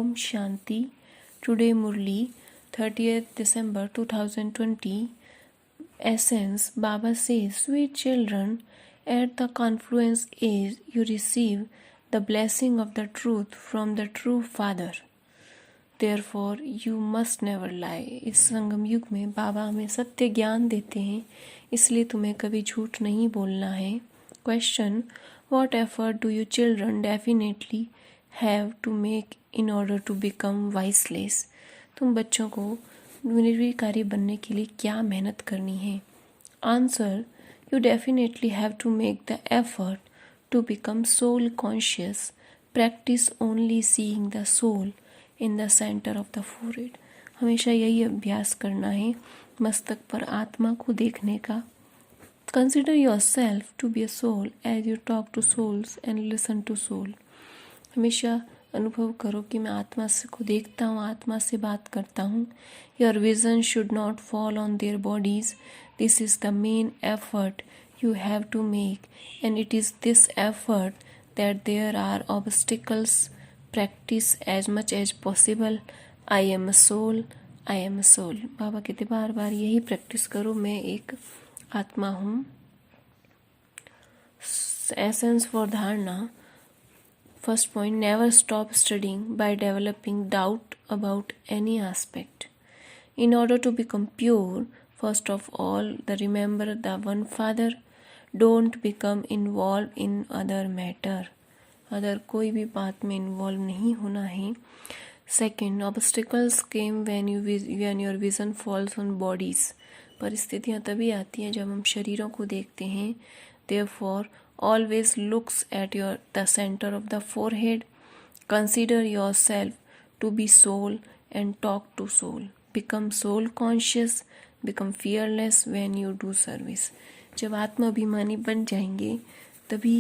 Om Shanti. Today Murli, 30th December 2020. Essence. Baba says, sweet children, at the confluence age you receive the blessing of the truth from the true Father. Therefore you must never lie. इस संगम युग में बाबा हमें सत्य ज्ञान देते हैं, इसलिए तुम्हें कभी झूठ नहीं बोलना है. Question. What effort do you children definitely have to make in order to become wiseless? तुम बच्चों को निर्विकारी बनने के लिए क्या मेहनत करनी है? Answer. You definitely have to make the effort to become soul conscious. Practice only seeing the soul in the center of the forehead. हमेशा यही अभ्यास करना है, मस्तक पर आत्मा को देखने का. Consider yourself to be a soul as you talk to souls and listen to soul. हमेशा अनुभव करो कि मैं आत्मा से को देखता हूँ, आत्मा से बात करता हूँ. Your vision should not fall on their bodies. This is the main effort you have to make, and it is this effort that there are obstacles. Practice as much as possible. I am a soul. I am a soul. बाबा कहते बार बार यही practice करो, मैं एक आत्मा हूँ. Essence for धारणा. First point. Never stop studying by developing doubt about any aspect. In order to become pure, first of all the remember the one father. Don't become involve in other matter. Other कोई भी बात में involve नहीं होना है. Second. Obstacles came when your vision falls on bodies. परिस्थितियाँ तभी आती हैं जब हम शरीरों को देखते हैं. Therefore, always looks at the center of the forehead. Consider yourself to be soul and talk to soul. Become soul conscious. Become fearless when you do service. जब आत्माभिमानी बन जाएंगे तभी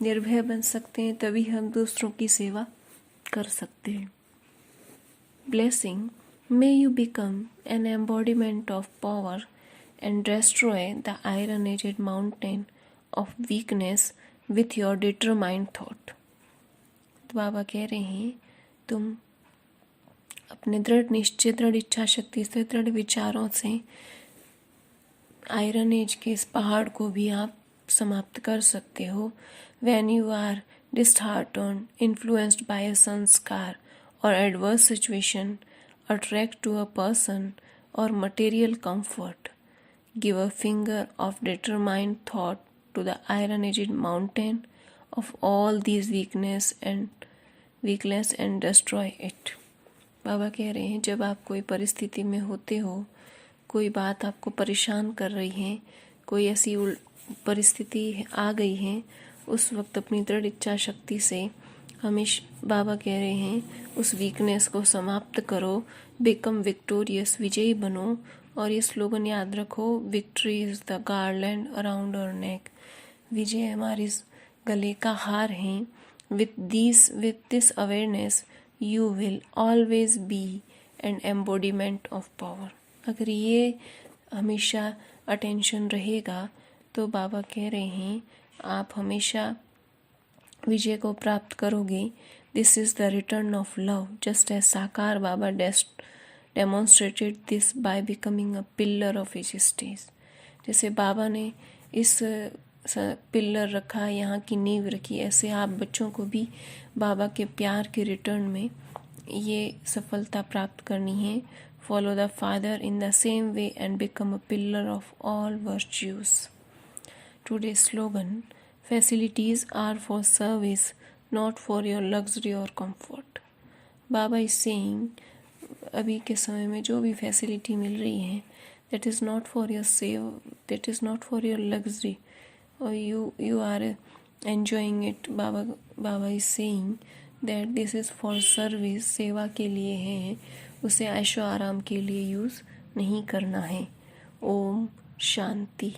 निर्भय बन सकते हैं, तभी हम दूसरों की सेवा कर सकते हैं. Blessing. May you become an embodiment of power and destroy the iron-edged mountain of weakness with your determined thought. तो बाबा कह रहे हैं तुम अपने दृढ़ निश्चय, दृढ़ इच्छा शक्ति से, दृढ़ विचारों से आयरन एज के इस पहाड़ को भी आप समाप्त कर सकते हो. When you are disheartened, influenced by a sanskar or adverse situation, attract to a person or material comfort, give a finger of determined thought to the iron-edged mountain of all these weakness and destroy it. बाबा कह रहे हैं जब आप कोई परिस्थिति में होते हो, कोई बात आपको परेशान कर रही है, कोई ऐसी परिस्थिति आ गई है, उस वक्त अपनी दृढ़ इच्छा शक्ति से हमेशा बाबा कह रहे हैं उस वीकनेस को समाप्त करो. Become victorious. विजयी बनो. और ये स्लोगन याद रखो. Victory is the garland around our neck. विजय हमारे गले का हार है. With this awareness you will always be an embodiment of power. अगर ये हमेशा अटेंशन रहेगा तो बाबा कह रहे हैं आप हमेशा विजय को प्राप्त करोगे. This is the return of love. Just as साकार Baba demonstrated this by becoming a pillar of his stage. जैसे बाबा ने इस पिल्लर रखा, यहाँ की नींव रखी, ऐसे आप बच्चों को भी बाबा के प्यार के रिटर्न में ये सफलता प्राप्त करनी है. Follow the father in the same way and become a pillar of all virtues. Today slogan. Facilities are for service, not for your luxury और कंफर्ट. बाबा इज सेइंग अभी के समय में जो भी फैसिलिटी मिल रही है that is not for your that is not for your luxury और you are enjoying it. Baba is saying that this is for service. सेवा के लिए है, उसे ऐशो आराम के लिए यूज़ नहीं करना है. ओम शांति.